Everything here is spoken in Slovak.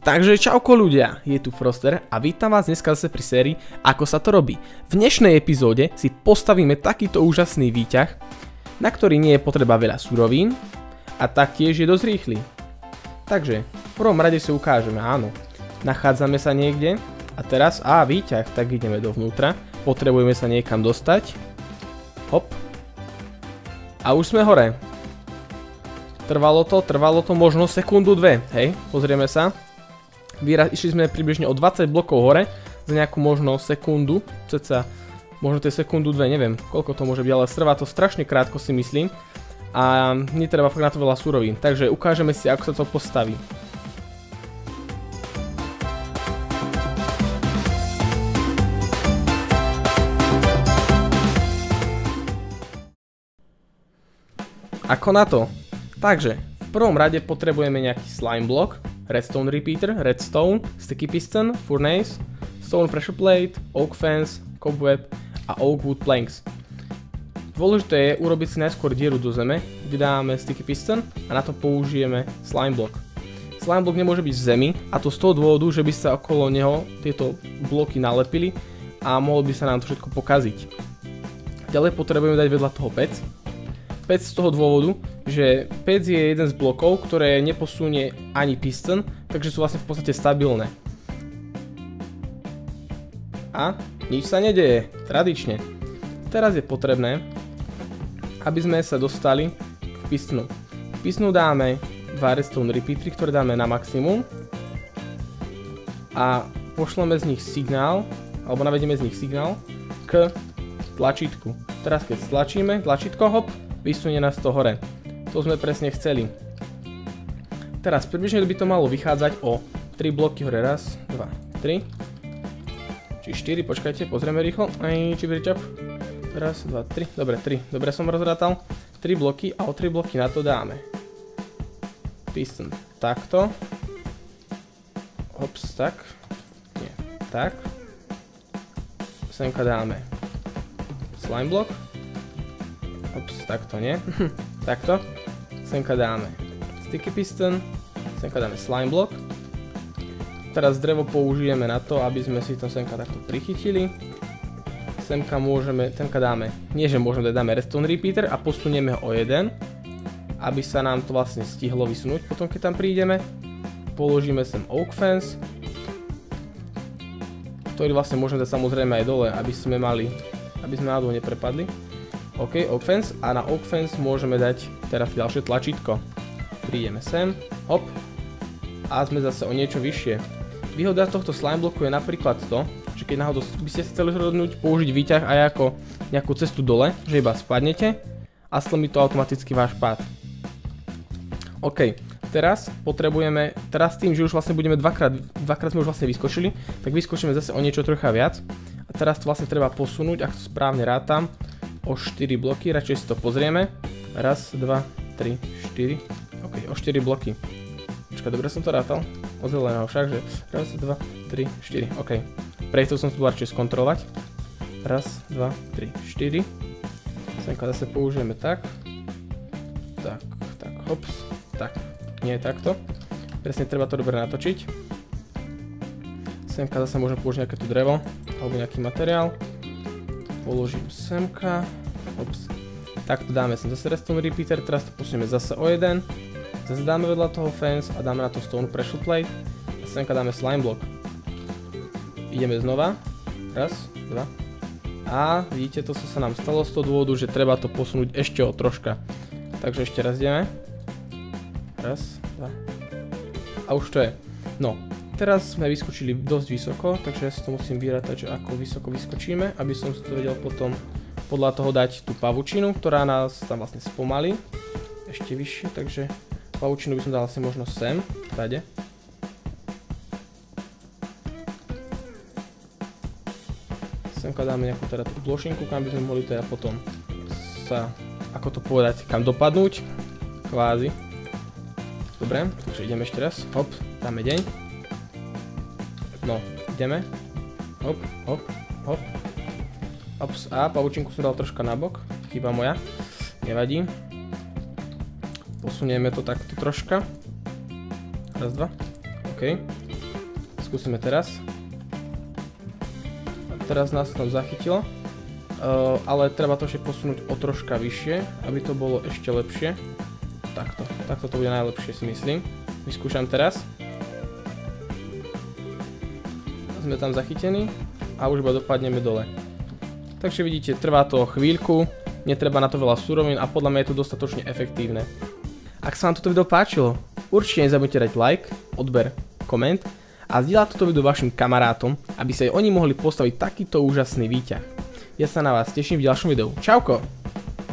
Takže čauko ľudia, je tu Froster a vítam vás dneska zase pri sérii Ako sa to robí. V dnešnej epizóde si postavíme takýto úžasný výťah, na ktorý nie je potreba veľa surovín a taktiež je dosť rýchly. Takže v prvom rade si ukážeme, áno, nachádzame sa niekde a teraz, výťah, tak ideme dovnútra, potrebujeme sa niekam dostať, hop, a už sme hore. Trvalo to možno sekundu, dve, hej, pozrieme sa. Išli sme približne o 20 blokov hore, za nejakú možno sekundu, ceca, možno to je sekundu, dve, neviem, koľko to môže byť, ale trvá to strašne krátko, si myslím. A netreba fakt na to veľa surovín, takže ukážeme si, ako sa to postaví. Ako na to? Takže, v prvom rade potrebujeme nejaký slime block, redstone repeater, redstone, sticky piston, furnace, stone pressure plate, oak fence, cobweb a oak wood planks. Dôležité je urobiť si najskôr dieru do zeme, kde dáme sticky piston a na to použijeme slime block. Slime block nemôže byť v zemi, a to z toho dôvodu, že by sa okolo neho tieto bloky nalepili a mohlo by sa nám to všetko pokaziť. Ďalej potrebujeme dať vedľa toho pec. Pec z toho dôvodu, že pec je jeden z blokov, ktoré neposunie ani piston, takže sú vlastne v podstate stabilné. A nič sa nedeje, tradične. Teraz je potrebné, aby sme sa dostali k pistonu. K pistonu dáme 2 redstone repeatery, ktoré dáme na maximum a pošleme z nich signál, alebo navedieme z nich signál k tlačítku. Teraz keď stlačíme tlačítko, hop, vysunie nás to hore. To sme presne chceli. Teraz približne by to malo vychádzať o 3 bloky hore. Raz, 2, 3. Či 4, počkajte, pozrieme rýchlo. Čibričap. Raz, 2, 3. Dobre, 3. Dobre som rozrátal. 3 bloky a o 3 bloky na to dáme piston takto. Hops, tak. Nie, tak. Semka dáme slime block. Ops, takto nie. Takto. Semka dáme sticky piston. Semka dáme slime block. Teraz drevo použijeme na to, aby sme si to semka takto prichytili. Semka môžeme, semka dáme, nie že môžeme, dáme redstone repeater a posunieme ho o jeden, aby sa nám to vlastne stihlo vysunúť potom, keď tam prídeme. Položíme sem oak fence, ktorý vlastne môžeme dať samozrejme aj dole, aby sme náhodou neprepadli. OK, oak fence, a na oak fence môžeme dať teraz ďalšie tlačítko. Prídeme sem, hop, a sme zase o niečo vyššie. Výhoda tohto slime bloku je napríklad to, že keď náhodou by ste chceli rozhodnúť použiť výťah aj ako nejakú cestu dole, že iba spadnete a slomí to automaticky váš pád. OK, teraz potrebujeme, tým, že už vlastne budeme dvakrát sme už vlastne vyskočili, tak vyskočíme zase o niečo trocha viac. A teraz to vlastne treba posunúť, ak to správne rátam, o 4 bloky, radšej si to pozrieme. Raz, 2, 3, 4. OK, o 4 bloky. Počkaj, dobre som to rátal? Od zeleného však, že raz, 2, 3, 4. OK. Prechcel som si to radšej skontrolovať. Raz, 2, 3, 4. Semka zase použijeme tak. Tak, hops. Tak, nie takto. Presne treba to dobre natočiť. Semka zase môžem použiť nejaké tu drevo, alebo nejaký materiál. Položím semka, ops, takto dáme sem zase redstone repeater, teraz to posunieme zase o jeden, zase dáme vedľa toho fence a dáme na to stone pressure plate a semka dáme slime block. Ideme znova, raz, dva a vidíte, to sa nám stalo z toho dôvodu, že treba to posunúť ešte o troška. Takže ešte raz ideme, raz, dva a už to je. No. Teraz sme vyskočili dosť vysoko, takže ja si to musím vyrátať, že ako vysoko vyskočíme, aby som si to vedel potom podľa toho dať tú pavučinu, ktorá nás tam vlastne spomalí. Ešte vyššie, takže pavučinu by som dal asi možno sem, tade. Semka dáme nejakú teda tú plošinku, kam by sme mohli teda potom sa, ako to povedať, kam dopadnúť, kvázi. Dobre, takže ideme ešte raz, hop, dáme deň. No, ideme. Hop, hop, hop. Ops, a pavučinku som dal troška nabok. Chyba moja. Nevadí. Posunieme to takto troška. Raz, dva. OK. Skúsime teraz. Teraz nás to zachytilo. Ale treba to ešte posunúť o troška vyššie, aby to bolo ešte lepšie. Takto to bude najlepšie, si myslím. Vyskúšam teraz. Sme tam zachytení a už iba dopadneme dole. Takže vidíte, trvá to chvíľku, netreba na to veľa surovín a podľa mňa je to dostatočne efektívne. Ak sa vám toto video páčilo, určite nezabudnite dať like, odber, koment a zdieľať toto video vašim kamarátom, aby sa aj oni mohli postaviť takýto úžasný výťah. Ja sa na vás teším v ďalšom videu. Čauko!